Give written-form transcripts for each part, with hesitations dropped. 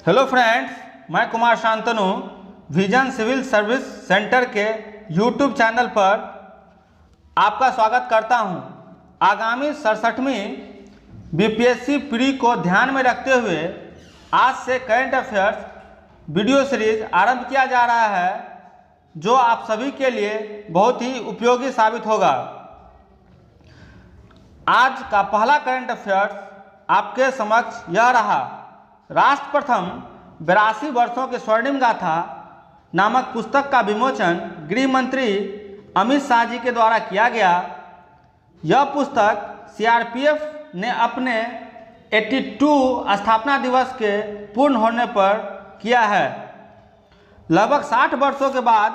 Hello friends, मैं Kumar Shantanu vision civil service centre के YouTube channel पर आपका स्वागत करता हूं। आगामी 67वीं बीपीएससी प्री को ध्यान में रखते हुए आज से करंट अफेयर्स वीडियो सीरीज आरंभ किया जा रहा है, जो आप सभी के लिए बहुत ही उपयोगी साबित होगा। आज का पहला करंट अफेयर्स आपके समक्ष यह रहा। राष्ट्र प्रथम 82 वर्षों के स्वर्णिम गाथा नामक पुस्तक का विमोचन गृह मंत्री अमित शाह जी के द्वारा किया गया। यह पुस्तक सीआरपीएफ ने अपने 82 स्थापना दिवस के पूर्ण होने पर किया है। लगभग 60 वर्षों के बाद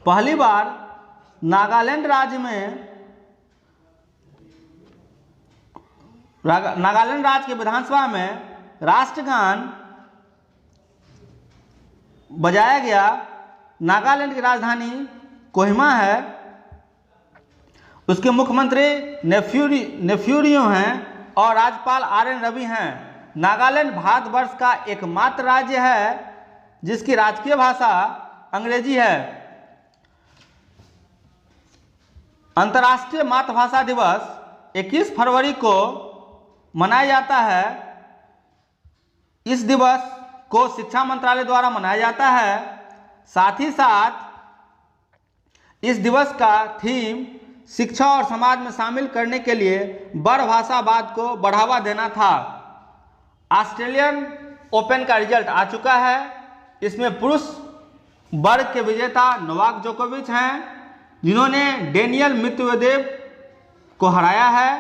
पहली बार नागालैंड राज्य के विधानसभा में राष्ट्रगान बजाया गया। नागालैंड की राजधानी कोहिमा है। उसके मुख्यमंत्री नेफ्यूरियो हैं और राज्यपाल आर.एन. रवि हैं। नागालैंड भारतवर्ष का एकमात्र राज्य है जिसकी राजकीय भाषा अंग्रेजी है। अंतर्राष्ट्रीय मातृभाषा दिवस 21 फरवरी को मनाया जाता है। इस दिवस को शिक्षा मंत्रालय द्वारा मनाया जाता है। साथ ही साथ इस दिवस का थीम शिक्षा और समाज में शामिल करने के लिए बड़ भाषावाद को बढ़ावा देना था। ऑस्ट्रेलियन ओपन का रिजल्ट आ चुका है। इसमें पुरुष वर्ग के विजेता नोवाक जोकोविच हैं, जिन्होंने डेनियल मेदवेदेव को हराया है,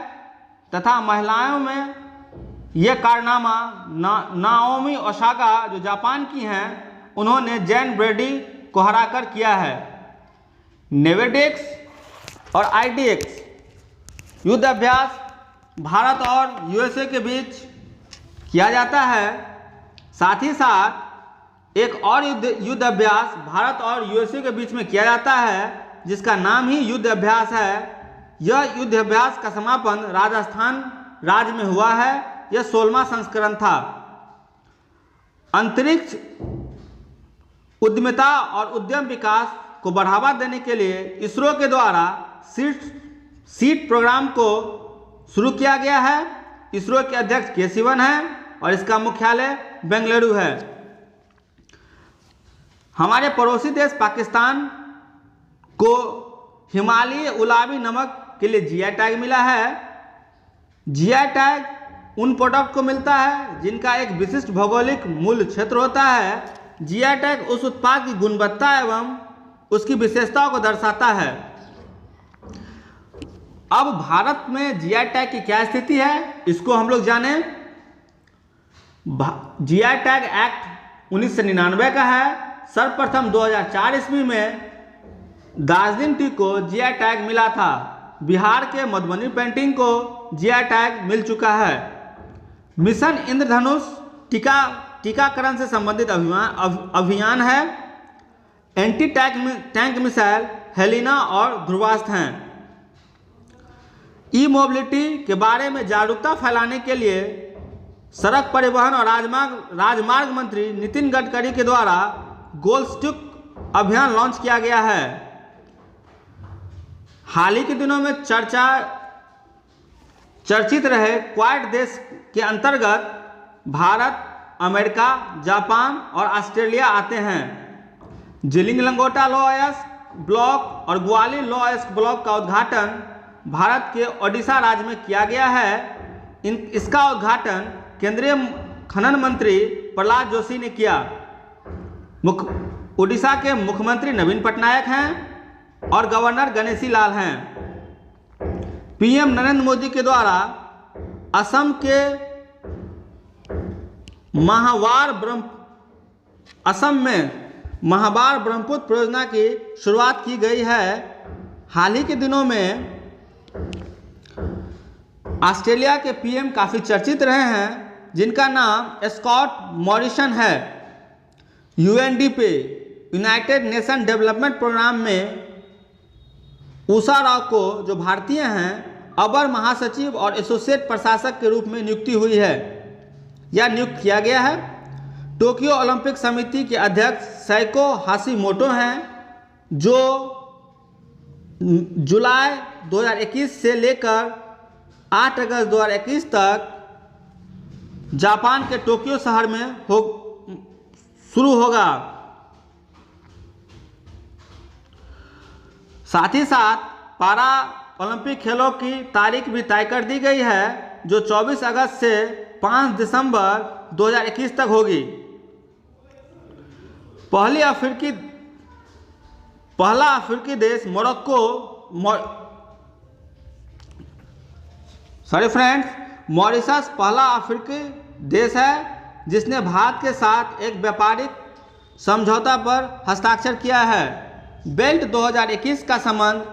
तथा महिलाओं में यह कारनामा नाओमी ओसाका जो जापान की हैं, उन्होंने जैन ब्रेडी को हराकर किया है। नेवेडेक्स और आईडीएक्स युद्ध अभ्यास भारत और यूएसए के बीच किया जाता है। साथ ही साथ एक और युद्ध अभ्यास भारत और यूएसए के बीच में किया जाता है, जिसका नाम ही युद्ध अभ्यास है। यह युद्ध अभ्यास का समापन राजस्थान राज्य में हुआ है। यह 16वां संस्करण था। अंतरिक्ष उद्यमिता और उद्यम विकास को बढ़ावा देने के लिए इसरो के द्वारा सीड प्रोग्राम को शुरू किया गया है। इसरो के अध्यक्ष के सिवन हैं और इसका मुख्यालय बेंगलुरु है। हमारे पड़ोसी देश पाकिस्तान को हिमालयी गुलाबी नमक के लिए जीआई टैग मिला है। जीआई टैग उन प्रोडक्ट को मिलता है जिनका एक विशिष्ट भौगोलिक मूल्य क्षेत्र होता है। जीआई टैग उस उत्पाद की गुणवत्ता एवं उसकी विशेषताओं को दर्शाता है। अब भारत में जीआई टैग की क्या स्थिति है, इसको हम लोग जाने। जीआई टैग एक्ट 1999 का है। सर्वप्रथम 2004 ईस्वी में दार्जिलिंग टी को जीआई टैग मिला था। बिहार के मधुबनी पेंटिंग को जीआई टैग मिल चुका है। मिशन इंद्रधनुष टीकाकरण से संबंधित अभियान है। एंटी टैंक मिसाइल हेलिना और ध्रुवास्त्र हैं। ई मोबिलिटी के बारे में जागरूकता फैलाने के लिए सड़क परिवहन और राजमार्ग मंत्री नितिन गडकरी के द्वारा गोल स्टिक अभियान लॉन्च किया गया है। हाल ही के दिनों में चर्चित रहे क्वाड देश के अंतर्गत भारत, अमेरिका, जापान और ऑस्ट्रेलिया आते हैं। जिलिंग लंगोटा लोअर्स ब्लॉक और ग्वालियर लोअर्स ब्लॉक का उद्घाटन भारत के ओडिशा राज्य में किया गया है। इसका उद्घाटन केंद्रीय खनन मंत्री प्रहलाद जोशी ने किया। ओडिशा के मुख्यमंत्री नवीन पटनायक हैं और गवर्नर गणेशी लाल हैं। पीएम नरेंद्र मोदी के द्वारा असम के असम में महाबार ब्रह्मपुत्र परियोजना की शुरुआत की गई है। हाल ही के दिनों में ऑस्ट्रेलिया के पीएम काफ़ी चर्चित रहे हैं, जिनका नाम स्कॉट मॉरिसन है। UNDP United Nation Development Programme में उषा राव को, जो भारतीय हैं, अपर महासचिव और एसोसिएट प्रशासक के रूप में नियुक्ति हुई है या नियुक्त किया गया है। टोक्यो ओलंपिक समिति के अध्यक्ष साइको हाशिमोटो हैं, जो जुलाई 2021 से लेकर 8 अगस्त 2021 तक जापान के टोक्यो शहर में शुरू होगा। साथ ही साथ पारा ओलंपिक खेलों की तारीख भी तय कर दी गई है, जो 24 अगस्त से 5 दिसंबर 2021 तक होगी। पहला अफ्रीकी देश मॉरिशस पहला अफ्रीकी देश है जिसने भारत के साथ एक व्यापारिक समझौता पर हस्ताक्षर किया है। बेल्ट 2021 का संबंध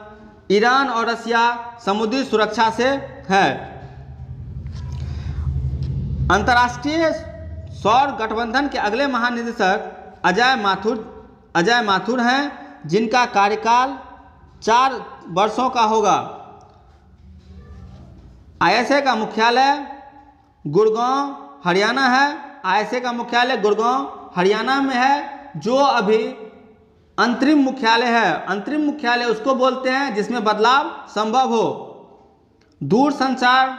ईरान और रसिया समुद्री सुरक्षा से है। अंतर्राष्ट्रीय सौर गठबंधन के अगले महानिदेशक अजय माथुर हैं, जिनका कार्यकाल 4 वर्षों का होगा। ISA का मुख्यालय गुड़गांव हरियाणा है। ISA का मुख्यालय गुड़गांव हरियाणा में है, जो अभी अंतरिम मुख्यालय है। अंतरिम मुख्यालय उसको बोलते हैं जिसमें बदलाव संभव हो। दूरसंचार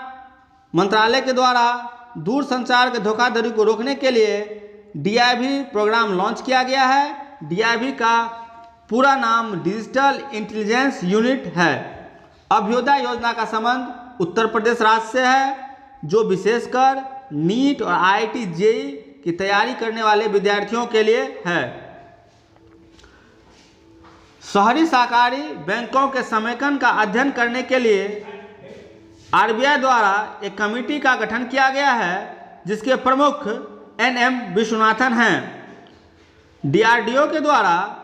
मंत्रालय के द्वारा दूरसंचार के धोखाधड़ी को रोकने के लिए DIV प्रोग्राम लॉन्च किया गया है। DIV का पूरा नाम डिजिटल इंटेलिजेंस यूनिट है। अभ्युदय योजना का संबंध उत्तर प्रदेश राज्य से है, जो विशेषकर नीट और IIT JEE की तैयारी करने वाले विद्यार्थियों के लिए है। शहरी सहकारी बैंकों के समेकन का अध्ययन करने के लिए RBI द्वारा एक कमेटी का गठन किया गया है, जिसके प्रमुख NM विश्वनाथन हैं। DRDO के द्वारा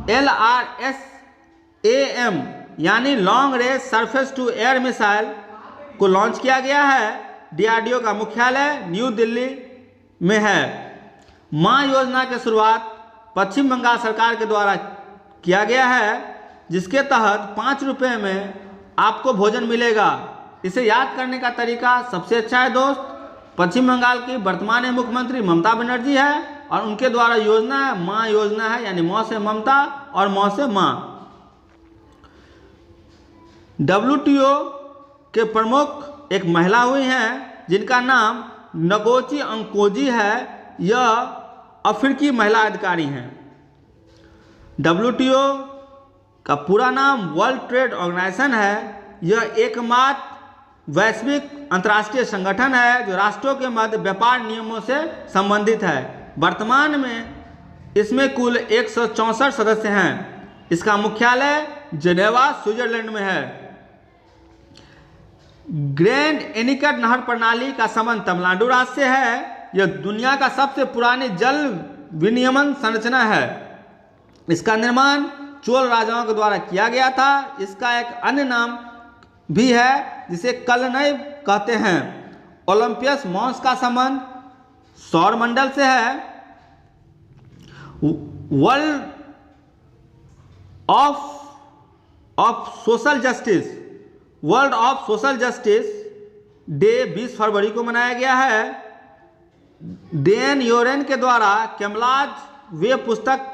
LRSAM यानी long range surface to air missile को लॉन्च किया गया है। DRDO का मुख्यालय न्यू दिल्ली में है। माँ योजना की शुरुआत पश्चिम बंगाल सरकार के द्वारा किया गया है, जिसके तहत 5 रुपये में आपको भोजन मिलेगा। इसे याद करने का तरीका सबसे अच्छा है दोस्त। पश्चिम बंगाल की वर्तमान मुख्यमंत्री ममता बनर्जी है और उनके द्वारा योजना है माँ योजना है, यानी माँ से ममता और माँ से माँ। WTO के प्रमुख एक महिला हुई हैं, जिनका नाम नगोची अंकोजी है। यह अफ्रीकी महिला अधिकारी हैं। WTO का पूरा नाम वर्ल्ड ट्रेड ऑर्गेनाइजेशन है। यह एकमात्र वैश्विक अंतर्राष्ट्रीय संगठन है जो राष्ट्रों के मध्य व्यापार नियमों से संबंधित है। वर्तमान में इसमें कुल 164 सदस्य हैं। इसका मुख्यालय जेनेवा स्विट्जरलैंड में है। ग्रैंड एनिकट नहर प्रणाली का संबंध तमिलनाडु राज्य से है। यह दुनिया का सबसे पुरानी जल विनियमन संरचना है। इसका निर्माण चोल राजाओं के द्वारा किया गया था। इसका एक अन्य नाम भी है जिसे कलनई कहते हैं। ओलंपियस मॉन्स का संबंध सौर मंडल से है। World of social justice day 20 फरवरी को मनाया गया है। डेन योरेन के द्वारा कैमलाज वे पुस्तक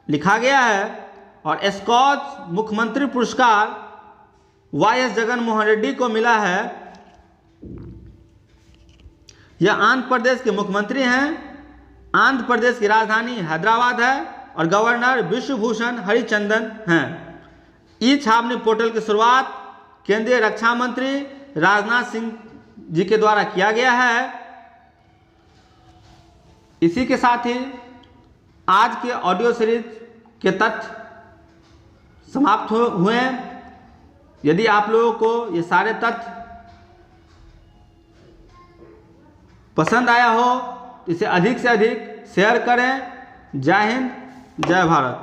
लिखा गया है और स्कॉच मुख्यमंत्री पुरस्कार YS जगनमोहन रेड्डी को मिला है। यह आंध्र प्रदेश के मुख्यमंत्री हैं। आंध्र प्रदेश की राजधानी हैदराबाद है और गवर्नर विश्वभूषण हरिचंदन हैं। ई छावनी पोर्टल की शुरुआत केंद्रीय रक्षा मंत्री राजनाथ सिंह जी के द्वारा किया गया है। इसी के साथ ही आज के ऑडियो सीरीज के तथ्य समाप्त हुए। यदि आप लोगों को ये सारे तथ्य पसंद आया हो तो इसे अधिक से अधिक शेयर करें। जय हिंद, जय भारत।